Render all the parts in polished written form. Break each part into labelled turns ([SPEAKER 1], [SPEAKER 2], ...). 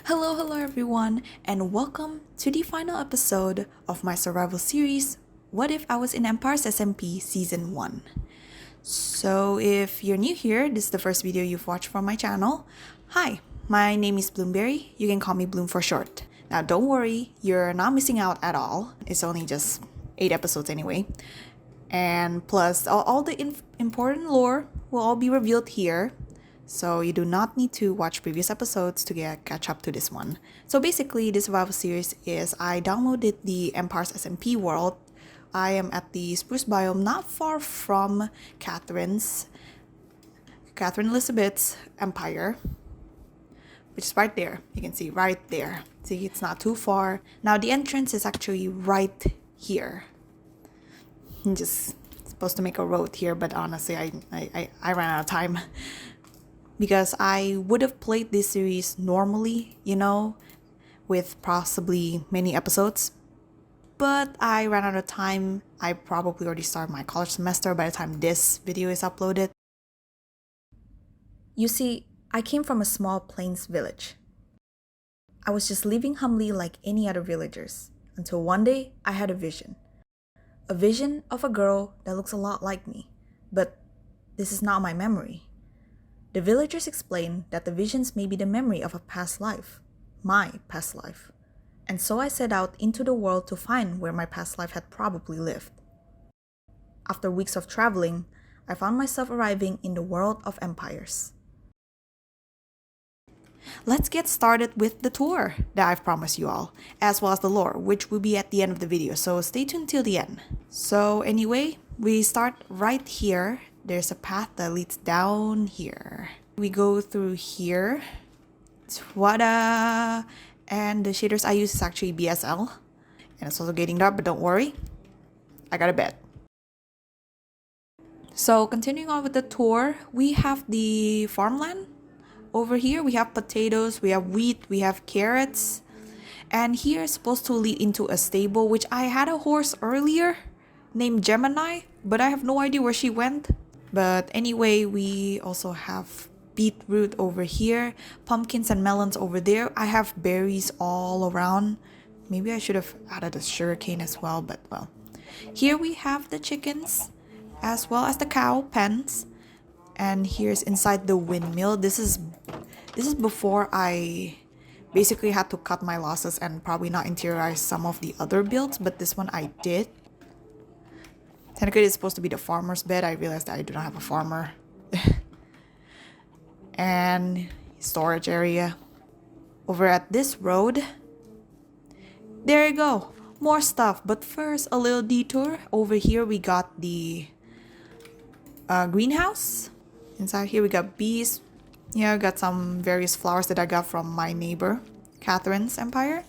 [SPEAKER 1] Hello everyone, and welcome to the final episode of my survival series, What If I Was in Empire's SMP Season 1. So if you're new here, this is the first video you've watched from my channel. Hi, my name is Bloomberry, you can call me Bloom for short. Now don't worry, you're not missing out at all, it's only just 8 episodes anyway. And plus, all the important lore will all be revealed here. So you do not need to watch previous episodes to catch up to this one. So basically, this survival series is I downloaded the Empire's SMP world. I am at the Spruce biome, not far from Catherine Elizabeth's empire, which is right there. You can see right there. See, it's not too far. Now the entrance is actually right here. I'm just supposed to make a road here, but honestly, I ran out of time. Because I would have played this series normally, with possibly many episodes. But I ran out of time. I probably already started my college semester by the time this video is uploaded. You see, I came from a small plains village. I was just living humbly like any other villagers, until one day I had a vision. A vision of a girl that looks a lot like me, but this is not my memory. The villagers explained that the visions may be the memory of a past life, my past life. And so I set out into the world to find where my past life had probably lived. After weeks of traveling, I found myself arriving in the world of empires. Let's get started with the tour that I've promised you all, as well as the lore, which will be at the end of the video, so stay tuned till the end. So anyway, we start right here. There's a path that leads down here. We go through here. Wada! And the shaders I use is actually BSL. And it's also getting dark, but don't worry. I got a bed. So continuing on with the tour, we have the farmland. Over here, we have potatoes, we have wheat, we have carrots. And here is supposed to lead into a stable, which I had a horse earlier named Gemini, but I have no idea where she went. But anyway, we also have beetroot over here, pumpkins and melons over there. I have berries all around. Maybe I should have added a sugarcane as well, but well. Here we have the chickens as well as the cow pens. And here's inside the windmill. This is before I basically had to cut my losses and probably not interiorize some of the other builds, but this one I did. Technically, it's supposed to be the farmer's bed. I realized that I do not have a farmer. And storage area. Over at this road. There you go. More stuff. But first, a little detour. Over here, we got the greenhouse. Inside here, we got bees. Yeah, I got some various flowers that I got from my neighbor, Catherine's empire.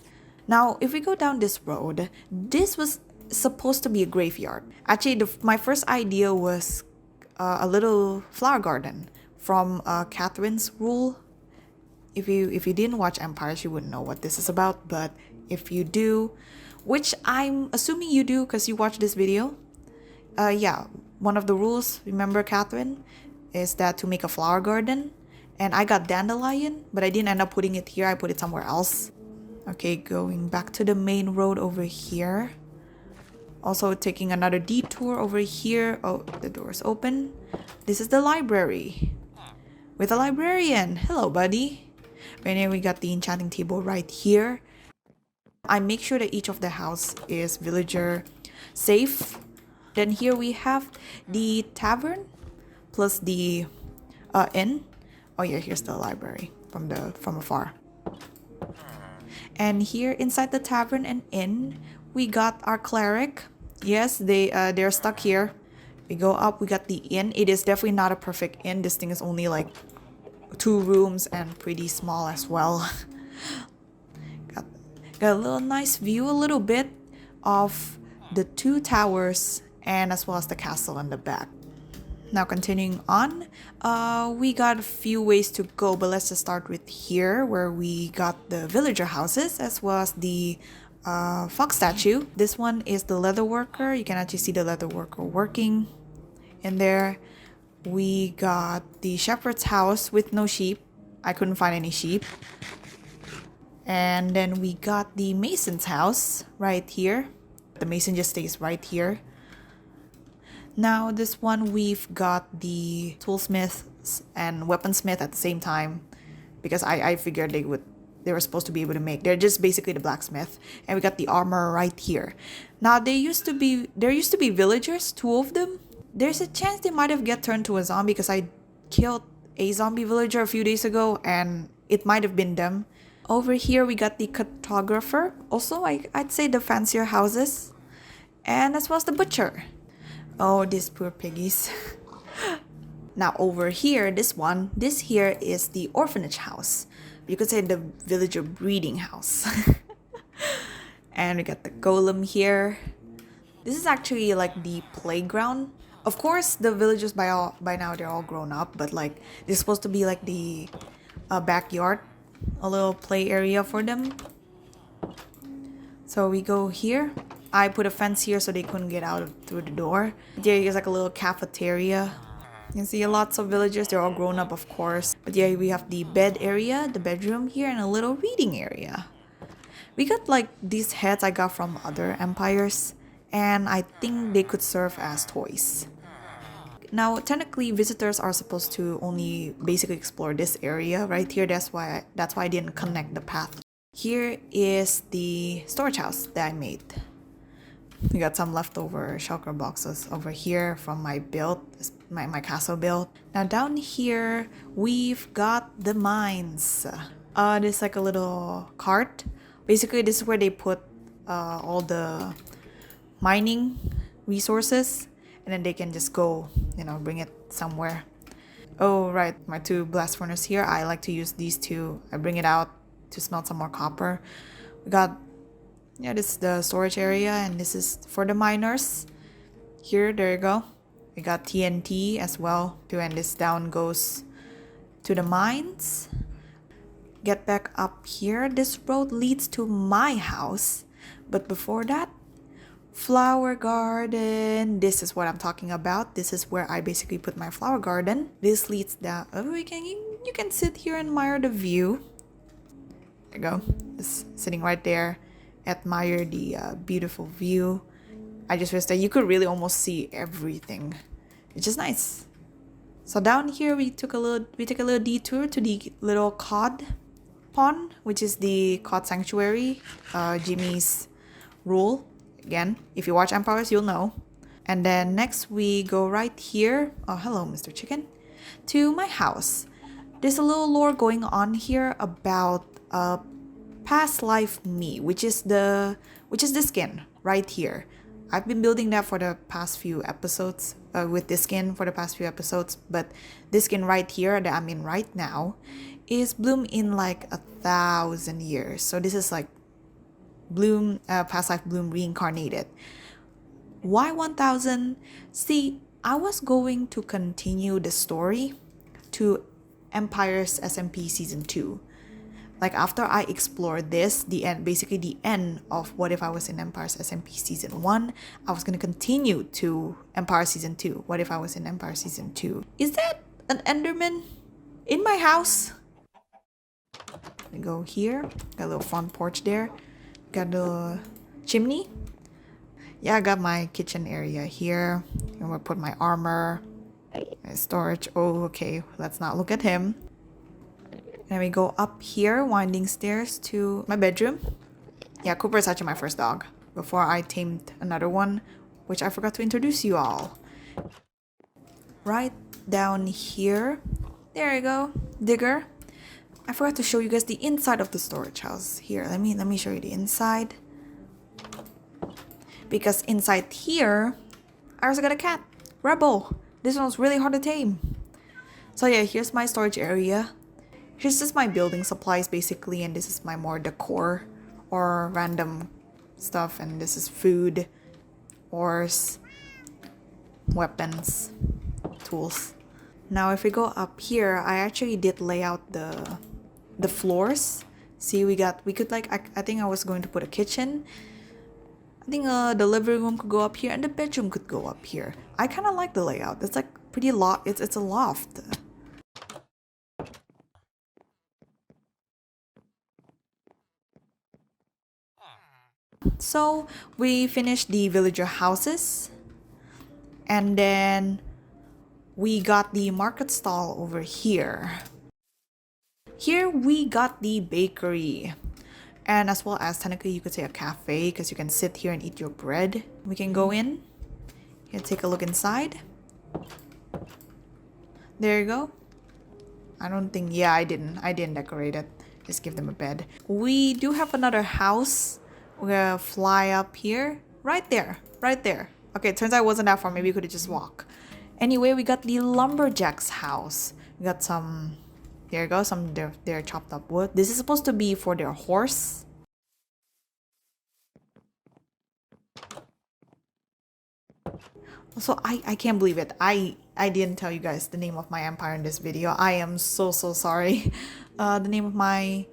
[SPEAKER 1] Now, if we go down this road, this was supposed to be a graveyard. Actually, my first idea was a little flower garden from Catherine's rule. If you didn't watch Empires, you wouldn't know what this is about. But if you do, which I'm assuming you do because you watched this video, yeah, one of the rules, remember Catherine, is that to make a flower garden. And I got dandelion, but I didn't end up putting it here. I put it somewhere else. Okay, going back to the main road over here. Also taking another detour over here. Oh, the door's open. This is the library. With a librarian. Hello, buddy. Right here we got the enchanting table right here. I make sure that each of the house is villager safe. Then here we have the tavern plus the inn. Oh yeah, here's the library from afar. And here inside the tavern and inn, we got our cleric. Yes, they're stuck here. We go up, we got the inn. It is definitely not a perfect inn. This thing is only like 2 rooms and pretty small as well. got a little nice view, a little bit of the 2 towers and as well as the castle in the back. Now continuing on, we got a few ways to go, but let's just start with here where we got the villager houses as well as the fox statue. This one is the leather worker. You can actually see the leather worker working in there. We got the shepherd's house with no sheep. I couldn't find any sheep. And then we got the mason's house right here. The mason just stays right here. Now this one, we've got the toolsmith and weaponsmith at the same time, because I figured they were supposed to be able to make. They're just basically the blacksmith. And we got the armor right here. Now there used to be villagers, 2 of them. There's a chance they might have get turned to a zombie because I killed a zombie villager a few days ago and it might have been them. Over here we got the cartographer. Also, I'd say the fancier houses. And as well as the butcher. Oh, these poor piggies. Now over here, this here is the orphanage house. You could say the villager breeding house. And we got the golem here. This is actually like the playground. Of course, the villagers by now they're all grown up, but like this is supposed to be like the backyard, a little play area for them. So we go here. I put a fence here so they couldn't get out through the door. There is like a little cafeteria. You can see lots of villagers. They're all grown up, of course. But yeah, we have the bed area, the bedroom here, and a little reading area. We got like these heads I got from other empires, and I think they could serve as toys. Now, technically, visitors are supposed to only basically explore this area right here. That's why I didn't connect the path. Here is the storage house that I made. We got some leftover shulker boxes over here from my build, my castle build. Now down here, we've got the mines. There's like a little cart. Basically, this is where they put all the mining resources, and then they can just go, bring it somewhere. Oh, right, my 2 blast furnace here. I like to use these 2. I bring it out to smelt some more copper. We got, this is the storage area, and this is for the miners. Here, there you go. We got TNT as well too, and this down goes to the mines. Get back up here. This road leads to my house, but before that, flower garden. This is what I'm talking about. This is where I basically put my flower garden. This leads down. Oh, you can sit here and admire the view. There you go. Just sitting right there. Admire the beautiful view. I just wish that you could really almost see everything. It's just nice. So down here we took a little detour to the little cod pond, which is the cod sanctuary. Jimmy's rule. Again, if you watch Empires, you'll know. And then next we go right here. Oh, hello, Mr. Chicken. To my house. There's a little lore going on here about past life me, which is the skin right here. I've been building that for the past few episodes with this skin for the past few episodes, but this skin right here that I'm in right now is bloom in like 1,000 years. So this is like bloom, past life bloom reincarnated. Why 1,000? See, I was going to continue the story to Empire's SMP Season 2. Like after I explored this, the end, basically the end of What If I Was in Empire's SMP Season 1, I was going to continue to Empire Season 2. What If I Was in Empire Season 2? Is that an Enderman in my house? We go here. Got a little front porch there. Got the chimney. Yeah, I got my kitchen area here. I'm gonna put my armor, my storage. Oh, okay. Let's not look at him. And we go up here, winding stairs to my bedroom. Yeah, Cooper is actually my first dog before I tamed another one, which I forgot to introduce you all. Right down here. There you go. Digger. I forgot to show you guys the inside of the storage house. Here, let me show you the inside. Because inside here, I also got a cat. Rebel. This one's really hard to tame. So yeah, here's my storage area. Here's just my building supplies basically, and this is my more decor or random stuff, and this is food, ores, weapons, tools. Now if we go up here, I actually did lay out the floors. See, we could like, I think I was going to put a kitchen. I think the living room could go up here and the bedroom could go up here. I kind of like the layout. It's like pretty it's a loft. So we finished the villager houses, and then we got the market stall over here. Here we got the bakery, and as well as technically you could say a cafe, because you can sit here and eat your bread. We can go in and take a look inside. There you go. I don't think, yeah, I didn't decorate it. Just give them a bed. We do have another house. We're gonna fly up here. Right there. Okay, it turns out it wasn't that far. Maybe we could just walk. Anyway, we got the lumberjack's house. We got some, there you go, some their chopped up wood. This is supposed to be for their horse. So I can't believe it. I didn't tell you guys the name of my empire in this video. I am so sorry. The name of my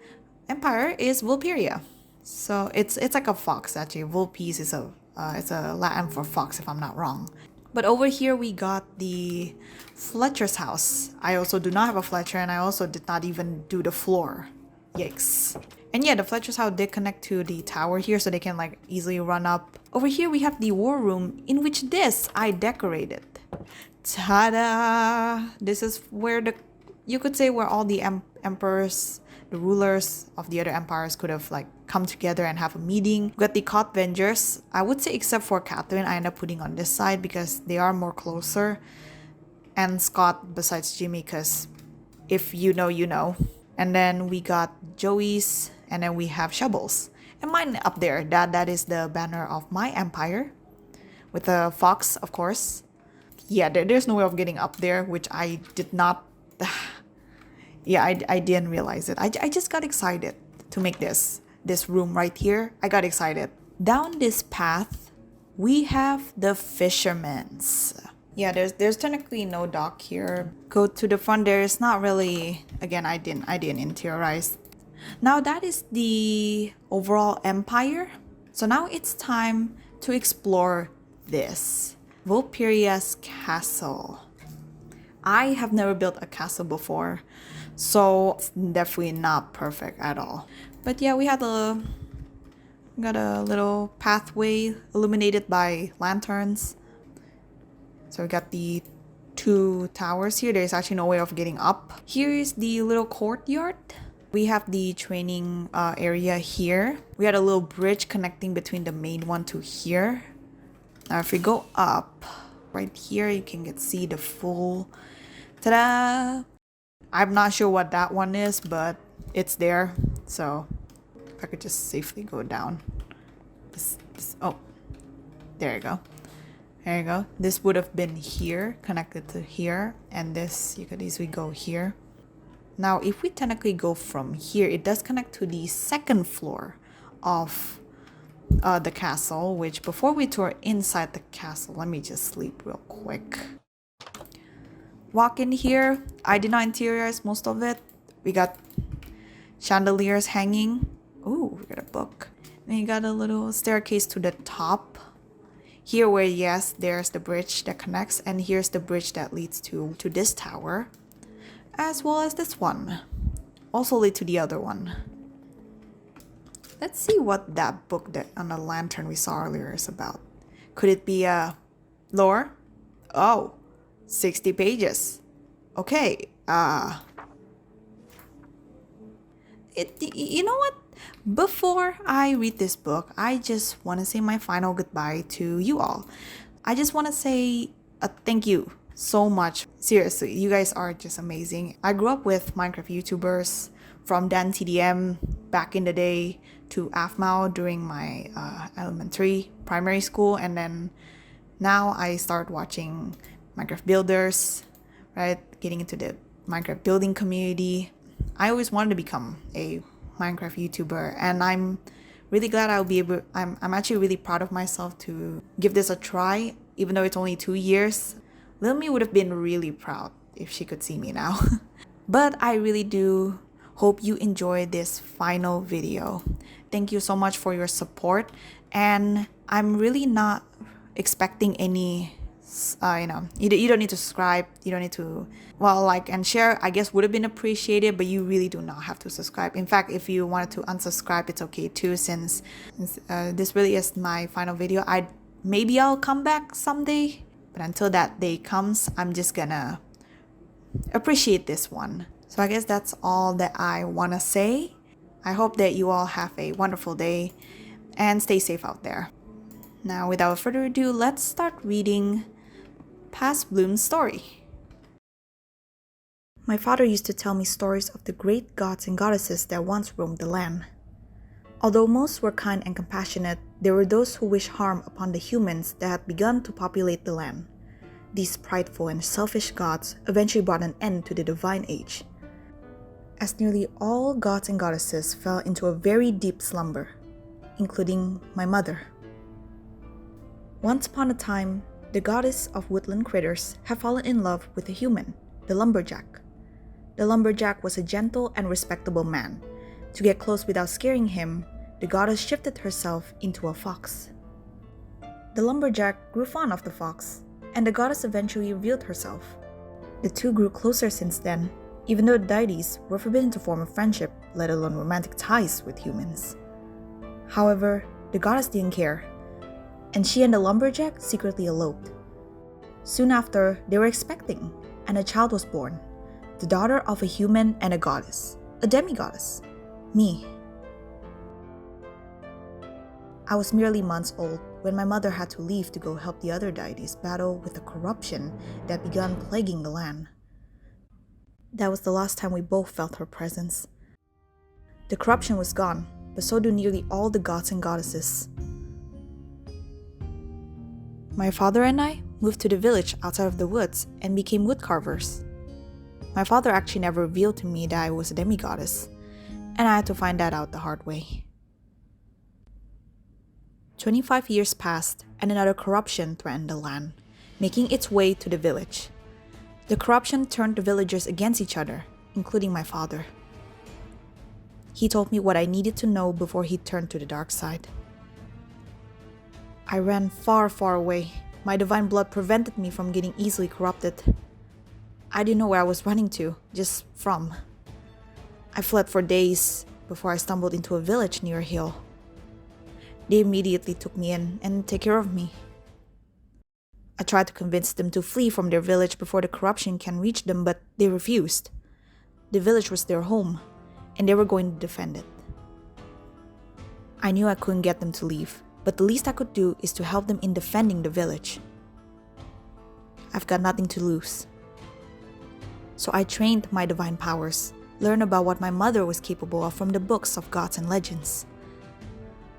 [SPEAKER 1] empire is Vulperia. So it's like a fox actually. Vulpes is it's a Latin for fox if I'm not wrong. But over here we got the Fletcher's house. I also do not have a Fletcher, and I also did not even do the floor. Yikes. And yeah, the Fletcher's house did connect to the tower here, so they can like easily run up. Over here we have the war room, in which I decorated. Ta-da! This is where you could say where all the emperors, the rulers of the other empires could have like come together and have a meeting. We got the Cot Vengers. I would say except for Catherine, I end up putting on this side because they are more closer. And Scott besides Jimmy, because if you know, you know. And then we got Joey's, and then we have Shovels. And mine up there, that is the banner of my empire. With a fox, of course. Yeah, there's no way of getting up there, which I did not... yeah, I didn't realize it. I just got excited to make this room right here. I got excited. Down this path, we have the fishermen's. Yeah, there's technically no dock here. Go to the front. There's not really. Again, I didn't interiorize. Now that is the overall empire. So now it's time to explore this Vulperia's castle. I have never built a castle before, so it's definitely not perfect at all. But yeah, we got a little pathway illuminated by lanterns. So we got the 2 towers here. There's actually no way of getting up. Here is the little courtyard. We have the training area here. We had a little bridge connecting between the main one to here. Now if we go up, right here you can see the full... Ta-da! I'm not sure what that one is, but it's there. So if I could just safely go down. Oh, there you go. There you go. This would have been here, connected to here, and this, you could easily go here. Now, if we technically go from here, it does connect to the 2nd floor of the castle, which before we tour inside the castle, let me just sleep real quick. Walk in here. I did not interiorize most of it. We got chandeliers hanging. Ooh, we got a book. And you got a little staircase to the top. Here where, yes, there's the bridge that connects, and here's the bridge that leads to this tower, as well as this one. Also lead to the other one. Let's see what that book that on the lantern we saw earlier is about. Could it be a lore? Oh, 60 pages. Okay, you know what? Before I read this book, I just want to say my final goodbye to you all. I just want to say a thank you so much. Seriously, you guys are just amazing. I grew up with Minecraft YouTubers from Dan TDM back in the day to AFMAO during my elementary, primary school, and then now I start watching Minecraft builders, right? Getting into the Minecraft building community. I always wanted to become a Minecraft YouTuber, and I'm really glad I'll be able. I'm actually really proud of myself to give this a try, even though it's only 2 years. Lil Me would have been really proud if she could see me now. But I really do hope you enjoyed this final video. Thank you so much for your support, and I'm really not expecting any You don't need to subscribe. You don't need to, well, like and share, I guess would have been appreciated, but you really do not have to subscribe. In fact, if you wanted to unsubscribe, it's okay too, since this really is my final video. Maybe I'll come back someday, but until that day comes, I'm just gonna appreciate this one. So I guess that's all that I want to say. I hope that you all have a wonderful day and stay safe out there. Now, without further ado, let's start reading Past Bloom's story. My father used to tell me stories of the great gods and goddesses that once roamed the land. Although most were kind and compassionate, there were those who wished harm upon the humans that had begun to populate the land. These prideful and selfish gods eventually brought an end to the divine age, as nearly all gods and goddesses fell into a very deep slumber, including my mother. Once upon a time, the goddess of woodland critters had fallen in love with a human, the lumberjack. The lumberjack was a gentle and respectable man. To get close without scaring him, the goddess shifted herself into a fox. The lumberjack grew fond of the fox, and the goddess eventually revealed herself. The two grew closer since then, even though the deities were forbidden to form a friendship, let alone romantic ties with humans. However, the goddess didn't care, and she and the lumberjack secretly eloped. Soon after, they were expecting, and a child was born, the daughter of a human and a goddess, a demigoddess, me. I was merely months old when my mother had to leave to go help the other deities battle with the corruption that began plaguing the land. That was the last time we both felt her presence. The corruption was gone, but so do nearly all the gods and goddesses. My father and I moved to the village outside of the woods and became woodcarvers. My father actually never revealed to me that I was a demigoddess, and I had to find that out the hard way. 25 years passed, and another corruption threatened the land, making its way to the village. The corruption turned the villagers against each other, including my father. He told me what I needed to know before he turned to the dark side. I ran far, far away. My divine blood prevented me from getting easily corrupted. I didn't know where I was running to, just from. I fled for days before I stumbled into a village near a hill. They immediately took me in and took care of me. I tried to convince them to flee from their village before the corruption can reach them, but they refused. The village was their home, and they were going to defend it. I knew I couldn't get them to leave, but the least I could do is to help them in defending the village. I've got nothing to lose. So I trained my divine powers, learned about what my mother was capable of from the books of gods and legends.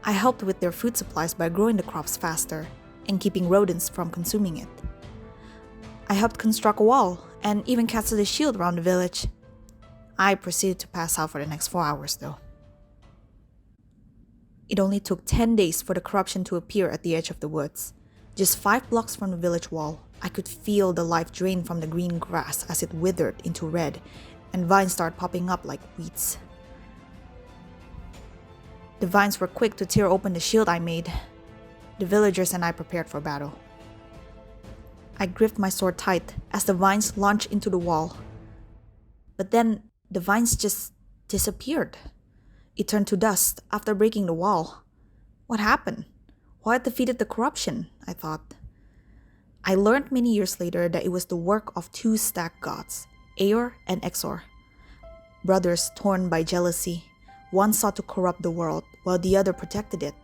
[SPEAKER 1] I helped with their food supplies by growing the crops faster and keeping rodents from consuming it. I helped construct a wall and even casted a shield around the village. I proceeded to pass out for the next 4 hours though. It only took 10 days for the corruption to appear at the edge of the woods. Just 5 blocks from the village wall, I could feel the life drain from the green grass as it withered into red, and vines started popping up like weeds. The vines were quick to tear open the shield I made. The villagers and I prepared for battle. I gripped my sword tight as the vines launched into the wall. But then, the vines just disappeared. It turned to dust after breaking the wall. What happened? Who had defeated the corruption? I thought. I learned many years later that it was the work of 2 stag gods, Aor and Exor. Brothers torn by jealousy. One sought to corrupt the world, while the other protected it.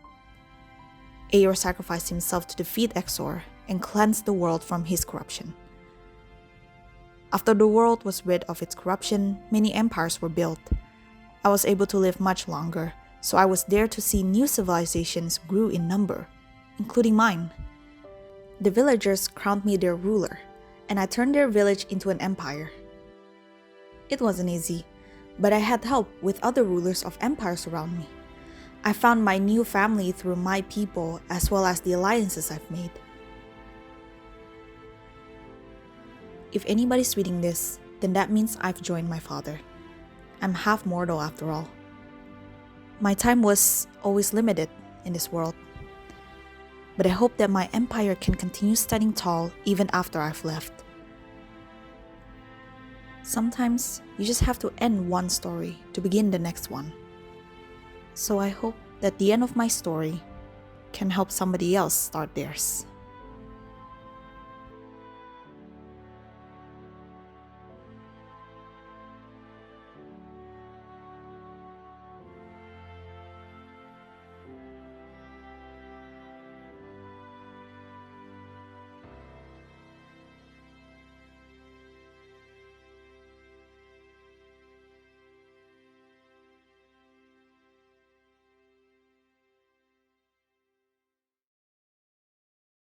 [SPEAKER 1] Aor sacrificed himself to defeat Exor and cleanse the world from his corruption. After the world was rid of its corruption, many empires were built. I was able to live much longer, so I was there to see new civilizations grew in number, including mine. The villagers crowned me their ruler, and I turned their village into an empire. It wasn't easy, but I had help with other rulers of empires around me. I found my new family through my people as well as the alliances I've made. If anybody's reading this, then that means I've joined my father. I'm half mortal after all. My time was always limited in this world. but I hope that my empire can continue standing tall even after I've left. Sometimes you just have to end one story to begin the next one. So I hope that the end of my story can help somebody else start theirs.